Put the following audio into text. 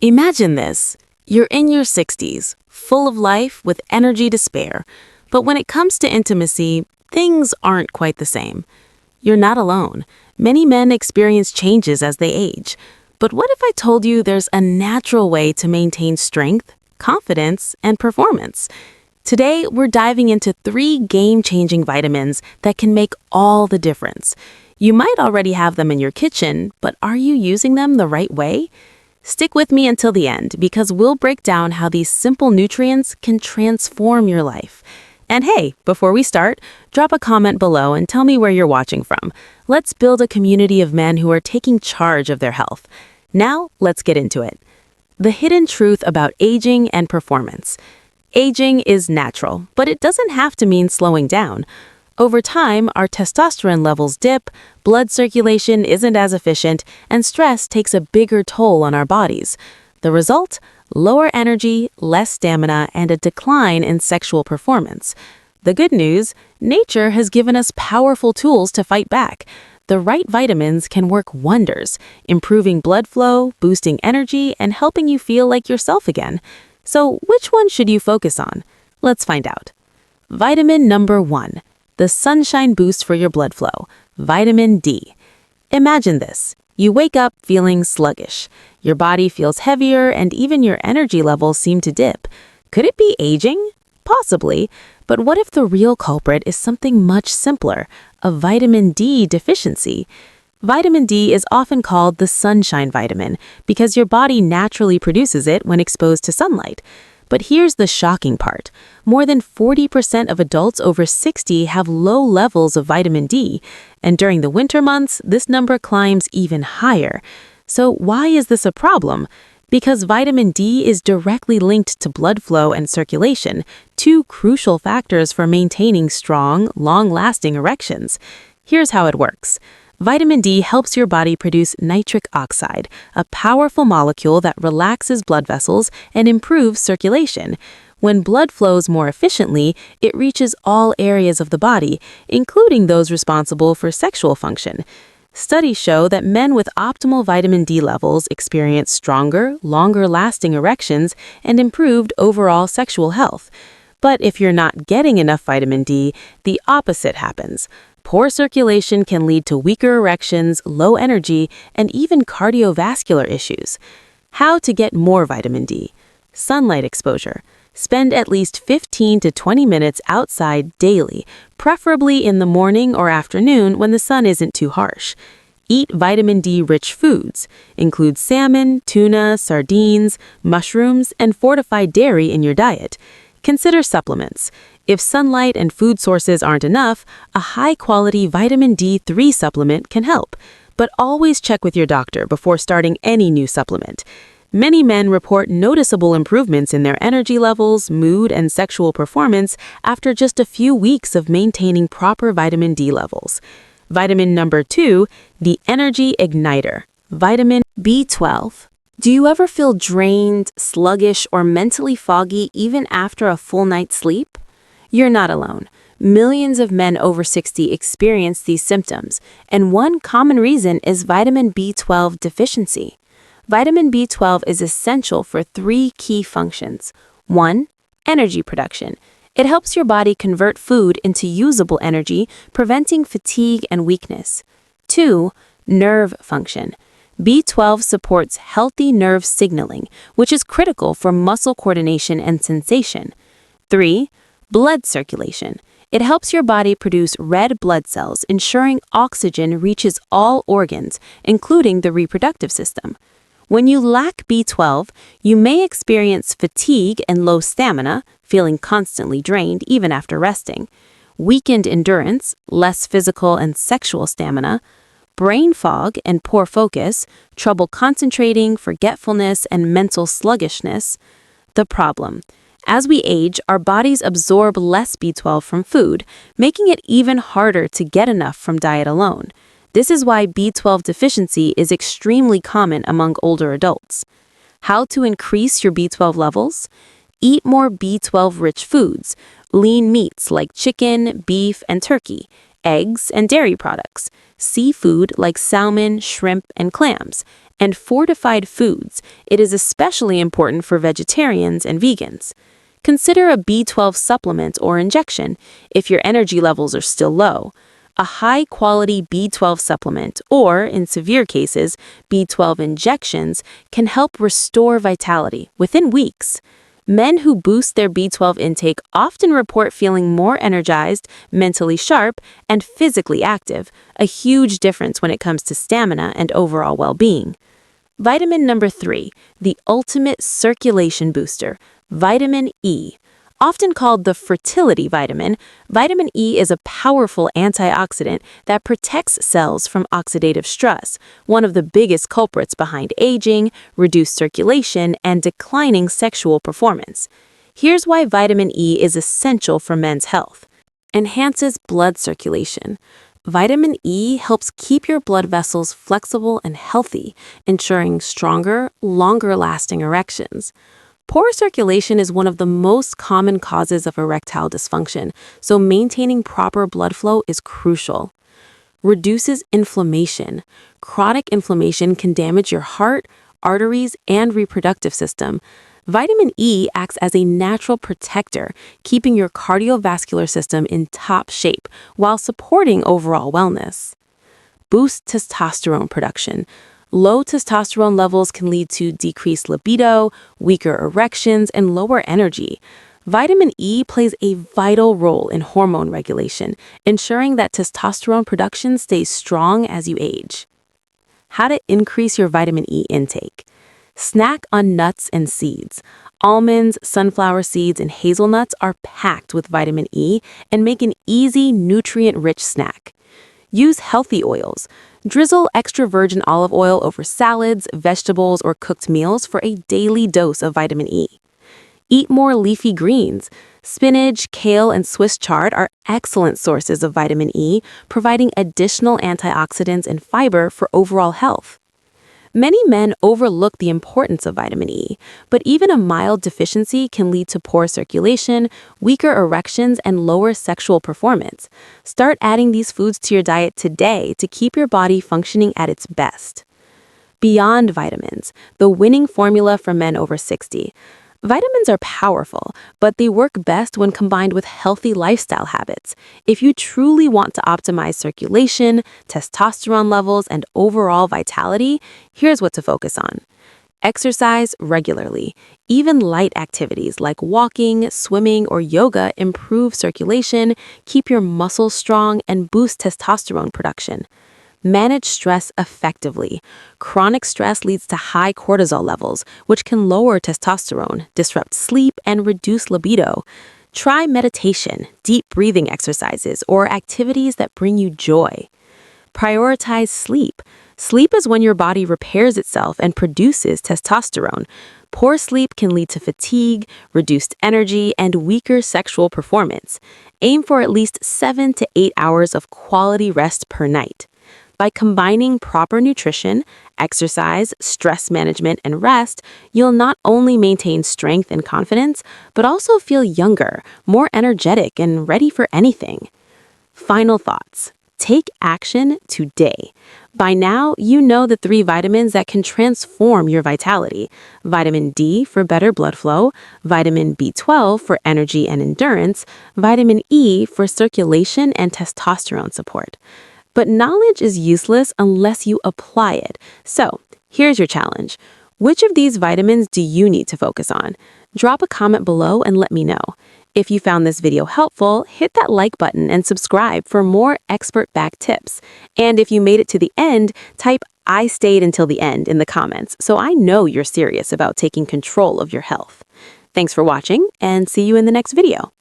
Imagine this. You're in your 60s, full of life with energy to spare. But when it comes to intimacy, things aren't quite the same. You're not alone. Many men experience changes as they age. But what if I told you there's a natural way to maintain strength, confidence, and performance? Today, we're diving into 3 game-changing vitamins that can make all the difference. You might already have them in your kitchen, but are you using them the right way? Stick with me until the end because we'll break down how these simple nutrients can transform your life. And hey, before we start, drop a comment below and tell me where you're watching from. Let's build a community of men who are taking charge of their health. Now, let's get into it. The hidden truth about aging and performance. Aging is natural, but it doesn't have to mean slowing down. Over time, our testosterone levels dip, blood circulation isn't as efficient, and stress takes a bigger toll on our bodies. The result? Lower energy, less stamina, and a decline in sexual performance. The good news? Nature has given us powerful tools to fight back. The right vitamins can work wonders, improving blood flow, boosting energy, and helping you feel like yourself again. So, which one should you focus on? Let's find out. Vitamin number 1. The sunshine boost for your blood flow, vitamin D. Imagine this. You wake up feeling sluggish. Your body feels heavier and even your energy levels seem to dip. Could it be aging? Possibly. But what if the real culprit is something much simpler, a vitamin D deficiency? Vitamin D is often called the sunshine vitamin because your body naturally produces it when exposed to sunlight. But here's the shocking part. More than 40% of adults over 60 have low levels of vitamin D, and during the winter months, this number climbs even higher. So why is this a problem? Because vitamin D is directly linked to blood flow and circulation, 2 crucial factors for maintaining strong, long-lasting erections. Here's how it works. Vitamin D helps your body produce nitric oxide, a powerful molecule that relaxes blood vessels and improves circulation. When blood flows more efficiently, it reaches all areas of the body, including those responsible for sexual function. Studies show that men with optimal vitamin D levels experience stronger, longer-lasting erections and improved overall sexual health. But if you're not getting enough vitamin D, the opposite happens. Poor circulation can lead to weaker erections, low energy, and even cardiovascular issues. How to get more vitamin D? Sunlight exposure. Spend at least 15 to 20 minutes outside daily, preferably in the morning or afternoon when the sun isn't too harsh. Eat vitamin D-rich foods. Include salmon, tuna, sardines, mushrooms, and fortified dairy in your diet. Consider supplements. If sunlight and food sources aren't enough, a high-quality vitamin D3 supplement can help. But always check with your doctor before starting any new supplement. Many men report noticeable improvements in their energy levels, mood, and sexual performance after just a few weeks of maintaining proper vitamin D levels. Vitamin number 2, the energy igniter, vitamin B12. Do you ever feel drained, sluggish, or mentally foggy even after a full night's sleep? You're not alone. Millions of men over 60 experience these symptoms, and one common reason is vitamin B12 deficiency. Vitamin B12 is essential for 3 key functions. 1. Energy production. It helps your body convert food into usable energy, preventing fatigue and weakness. 2. Nerve function. B12 supports healthy nerve signaling, which is critical for muscle coordination and sensation. 3. Blood circulation. It helps your body produce red blood cells, ensuring oxygen reaches all organs, including the reproductive system. When you lack B12, you may experience fatigue and low stamina, feeling constantly drained even after resting, weakened endurance, less physical and sexual stamina, brain fog and poor focus, trouble concentrating, forgetfulness, and mental sluggishness. The problem: as we age, our bodies absorb less B12 from food, making it even harder to get enough from diet alone. This is why B12 deficiency is extremely common among older adults. How to increase your B12 levels? Eat more B12-rich foods, lean meats like chicken, beef, and turkey, eggs and dairy products, seafood like salmon, shrimp, and clams, and fortified foods. It is especially important for vegetarians and vegans. Consider a B12 supplement or injection if your energy levels are still low. A high-quality B12 supplement, or, in severe cases, B12 injections, can help restore vitality within weeks. Men who boost their B12 intake often report feeling more energized, mentally sharp, and physically active, a huge difference when it comes to stamina and overall well-being. Vitamin number 3, the ultimate circulation booster, vitamin E. Often called the fertility vitamin, vitamin E is a powerful antioxidant that protects cells from oxidative stress, one of the biggest culprits behind aging, reduced circulation, and declining sexual performance. Here's why vitamin E is essential for men's health. Enhances blood circulation. Vitamin E helps keep your blood vessels flexible and healthy, ensuring stronger, longer-lasting erections. Poor circulation is one of the most common causes of erectile dysfunction, so maintaining proper blood flow is crucial. Reduces inflammation. Chronic inflammation can damage your heart, arteries, and reproductive system. Vitamin E acts as a natural protector, keeping your cardiovascular system in top shape while supporting overall wellness. Boost testosterone production. Low testosterone levels can lead to decreased libido, weaker erections, and lower energy. Vitamin E plays a vital role in hormone regulation, ensuring that testosterone production stays strong as you age. How to increase your vitamin E intake. Snack on nuts and seeds. Almonds, sunflower seeds, and hazelnuts are packed with vitamin E and make an easy, nutrient-rich snack. Use healthy oils. Drizzle extra virgin olive oil over salads, vegetables, or cooked meals for a daily dose of vitamin E. Eat more leafy greens. Spinach, kale, and Swiss chard are excellent sources of vitamin E, providing additional antioxidants and fiber for overall health. Many men overlook the importance of vitamin E, but even a mild deficiency can lead to poor circulation, weaker erections, and lower sexual performance. Start adding these foods to your diet today to keep your body functioning at its best. Beyond vitamins, the winning formula for men over 60. Vitamins are powerful, but they work best when combined with healthy lifestyle habits. If you truly want to optimize circulation, testosterone levels, and overall vitality, here's what to focus on. Exercise regularly. Even light activities like walking, swimming, or yoga improve circulation, keep your muscles strong, and boost testosterone production. Manage stress effectively. Chronic stress leads to high cortisol levels, which can lower testosterone, disrupt sleep, and reduce libido. Try meditation, deep breathing exercises, or activities that bring you joy. Prioritize sleep. Sleep is when your body repairs itself and produces testosterone. Poor sleep can lead to fatigue, reduced energy, and weaker sexual performance. Aim for at least 7 to 8 hours of quality rest per night. By combining proper nutrition, exercise, stress management, and rest, you'll not only maintain strength and confidence, but also feel younger, more energetic, and ready for anything. Final thoughts. Take action today. By now, you know the 3 vitamins that can transform your vitality. Vitamin D for better blood flow, vitamin B12 for energy and endurance, vitamin E for circulation and testosterone support. But knowledge is useless unless you apply it. So, here's your challenge. Which of these vitamins do you need to focus on? Drop a comment below and let me know. If you found this video helpful, hit that like button and subscribe for more expert-backed tips. And if you made it to the end, type "I stayed until the end" in the comments so I know you're serious about taking control of your health. Thanks for watching, and see you in the next video.